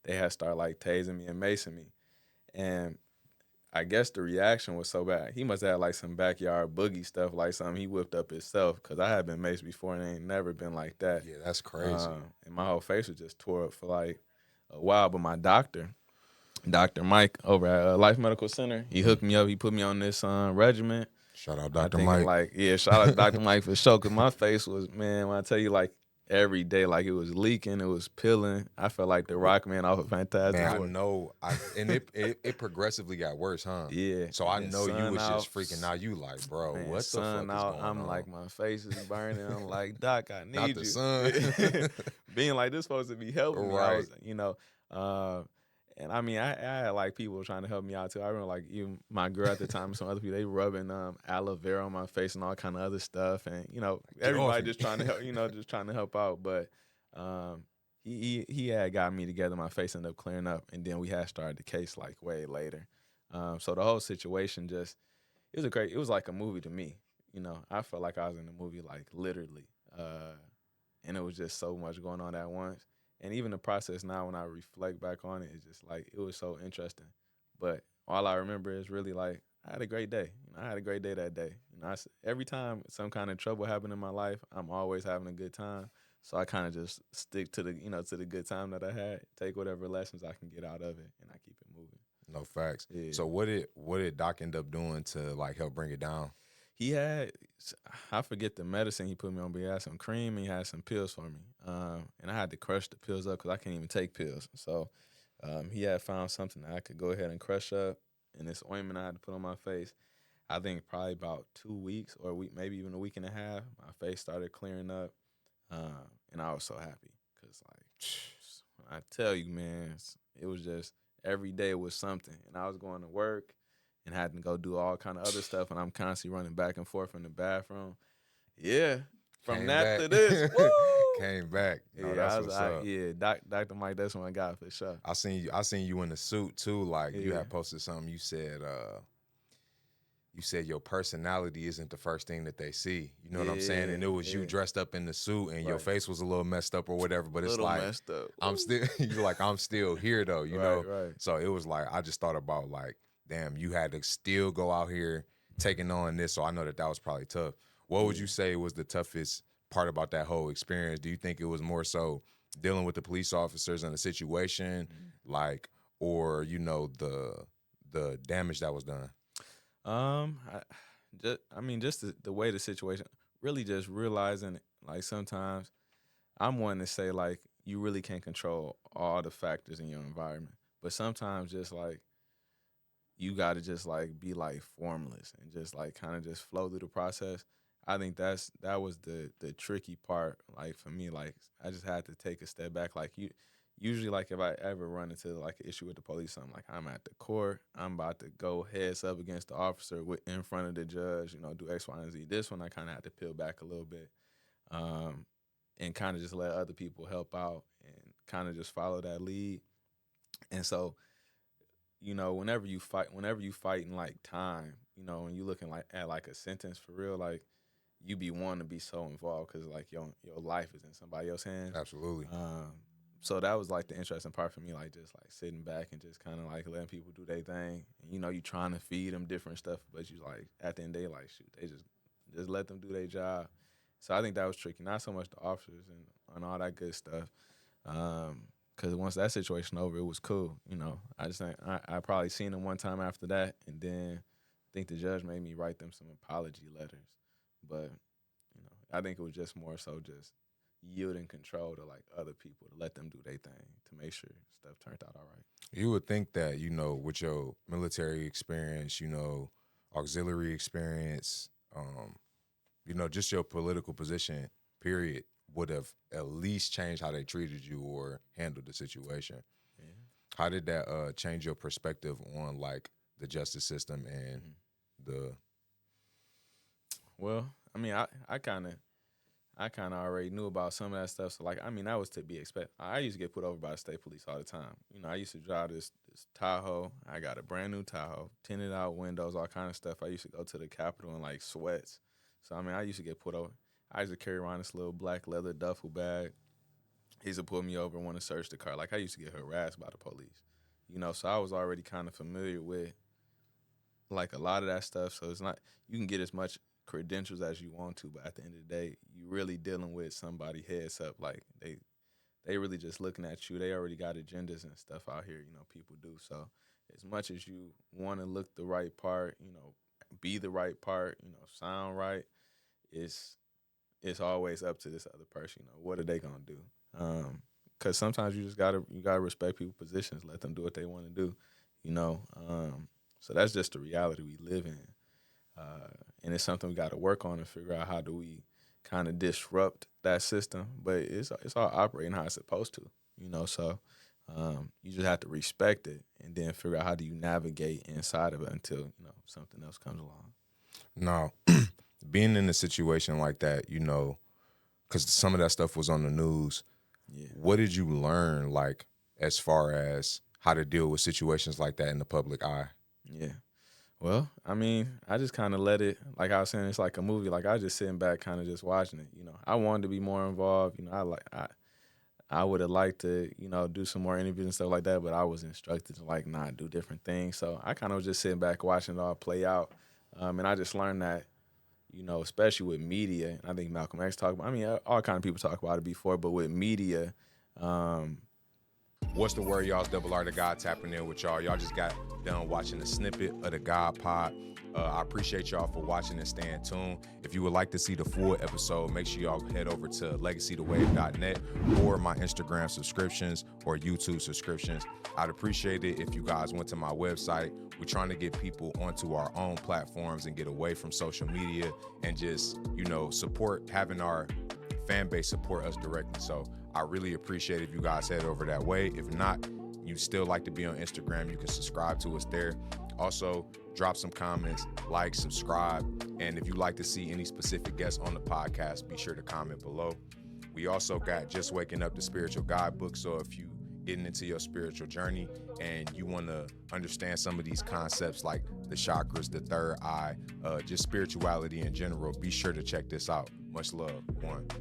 they had started like tasing me and macing me. And I guess the reaction was so bad. He must have had like some backyard boogie stuff, like something he whipped up himself. Cause I had been maced before and it ain't never been like that. Yeah, that's crazy. And my whole face was just tore up for like a while. But my doctor, Dr. Mike over at Life Medical Center, he hooked me up. He put me on this regimen. Shout out I Dr. think Mike. like, yeah, shout out Dr. Mike for sure. Cause my face was, man, when I tell you like every day, like it was leaking, it was peeling. I felt like the Rock Man off of Fantastic Man, I Four. know. And it progressively got worse, huh? Yeah. So And I then know you sun was out. just freaking out. You like, bro, Man, what the sun fuck is out. going I'm on? like, my face is burning. I'm like, Doc, I Not need the you. sun. Being like this supposed to be helping me. I Right. was, and I mean, I had like people trying to help me out too. I remember like even my girl at the time and some other people, they rubbing aloe vera on my face and all kind of other stuff. And, Get off everybody me. just trying to help, just trying to help out. But he had got me together. My face ended up clearing up. And then we had started the case like way later. So the whole situation just, it was like a movie to me. I felt like I was in a movie, like literally. And it was just so much going on at once. And even the process now, when I reflect back on it, it's just like, it was so interesting. But all I remember is really like, I had a great day. I had a great day that day. Every time some kind of trouble happened in my life, I'm always having a good time. So I kind of just stick to the good time that I had, take whatever lessons I can get out of it, and I keep it moving. No facts. Yeah. So what did Doc end up doing to like help bring it down? He had, I forget the medicine he put me on, but he had some cream and he had some pills for me. And I had to crush the pills up because I can't even take pills. So he had found something that I could go ahead and crush up. And this ointment I had to put on my face, I think probably about 2 weeks or a week, maybe even a week and a half, my face started clearing up. And I was so happy because, like, when I tell you, man, it was just every day was something. And I was going to work and had to go do all kind of other stuff, and I'm constantly running back and forth in the bathroom. Yeah, from Came that back. to this, woo! Came back. No, Yeah, that's what's up. yeah, Dr. Mike, that's one guy for sure. I seen you in the suit too. Like you Yeah. had posted something. You said your personality isn't the first thing that they see. You know what I'm saying? And it was you Yeah. dressed up in the suit and your Right. face was a little messed up or whatever. But it's Little like messed up. I'm still you're like I'm still here though, you know. Right. So it was like I just thought about like, damn, you had to still go out here taking on this. So I know that was probably tough. What would you say was the toughest part about that whole experience? Do you think it was more so dealing with the police officers and the situation, like, or the damage that was done? Just the way the situation, really just realizing, like, sometimes I'm one to say, like, you really can't control all the factors in your environment. But sometimes just, like, you got to just, like, be, like, formless and just, like, kind of just flow through the process. I think that was the tricky part, like, for me. Like, I just had to take a step back. Like, usually, like, if I ever run into, like, an issue with the police, I'm like, I'm at the court, I'm about to go heads up against the officer in front of the judge, do X, Y, and Z. This one, I kind of had to peel back a little bit, and kind of just let other people help out and kind of just follow that lead. And so, whenever you fighting like time, and you looking like at like a sentence for real, like, you be wanting to be so involved because like your life is in somebody else's hands. Absolutely. So that was like the interesting part for me, like just like sitting back and just kind of like letting people do their thing. And you trying to feed them different stuff, but you like at the end of the day, like, shoot, they just let them do their job. So I think that was tricky. Not so much the officers and all that good stuff. Because once that situation over, it was cool. I just think I probably seen them one time after that, and then I think the judge made me write them some apology letters. But I think it was just more so just yielding control to like other people to let them do their thing to make sure stuff turned out all right. You would think that, with your military experience, auxiliary experience, just your political position, period, would have at least changed how they treated you or handled the situation. Yeah. How did that change your perspective on like the justice system and the Well, I kind of already knew about some of that stuff. So, like, that was to be expected. I used to get put over by the state police all the time. I used to drive this Tahoe. I got a brand new Tahoe, tinted out windows, all kind of stuff. I used to go to the Capitol in, like, sweats. So, I used to get put over. I used to carry around this little black leather duffel bag. He used to pull me over and want to search the car. Like I used to get harassed by the police, so I was already kind of familiar with like a lot of that stuff. So it's not you can get as much credentials as you want to, but at the end of the day, you really dealing with somebody heads up. Like they really just looking at you. They already got agendas and stuff out here. People do. So as much as you want to look the right part, be the right part, sound right, it's it's always up to this other person. What are they gonna do? Because sometimes you just gotta respect people's positions, let them do what they want to do. You know, so that's just the reality we live in, and it's something we got to work on and figure out how do we kind of disrupt that system. But it's all operating how it's supposed to. So you just have to respect it and then figure out how do you navigate inside of it until something else comes along. Now, being in a situation like that, because some of that stuff was on the news. Yeah. What did you learn, like, as far as how to deal with situations like that in the public eye? Yeah. Well, I mean, I just kind of let it, like I was saying, it's like a movie. Like I was just sitting back, kind of just watching it. I wanted to be more involved. I would have liked to, do some more interviews and stuff like that, but I was instructed to like not do different things. So I kind of was just sitting back watching it all play out, and I just learned that, especially with media. And I think Malcolm X talked about. I mean, all kind of people talk about it before, but with media. What's the word, y'all? It's RRTheGod tapping in with y'all. Y'all just got done watching a snippet of the God Pod. I appreciate y'all for watching and staying tuned. If you would like to see the full episode, make sure y'all head over to legacythewave.net or my Instagram subscriptions or YouTube subscriptions. I'd appreciate it if you guys went to my website. We're trying to get people onto our own platforms and get away from social media and just, support, having our fan base support us directly. So I really appreciate if you guys head over that way. If not, you still like to be on Instagram, you can subscribe to us there. Also, drop some comments, like, subscribe, and if you like to see any specific guests on the podcast, be sure to comment below. We also got Just Waking Up, the Spiritual Guidebook, so if you getting into your spiritual journey and you want to understand some of these concepts like the chakras, the third eye, just spirituality in general, be sure to check this out. Much love. One.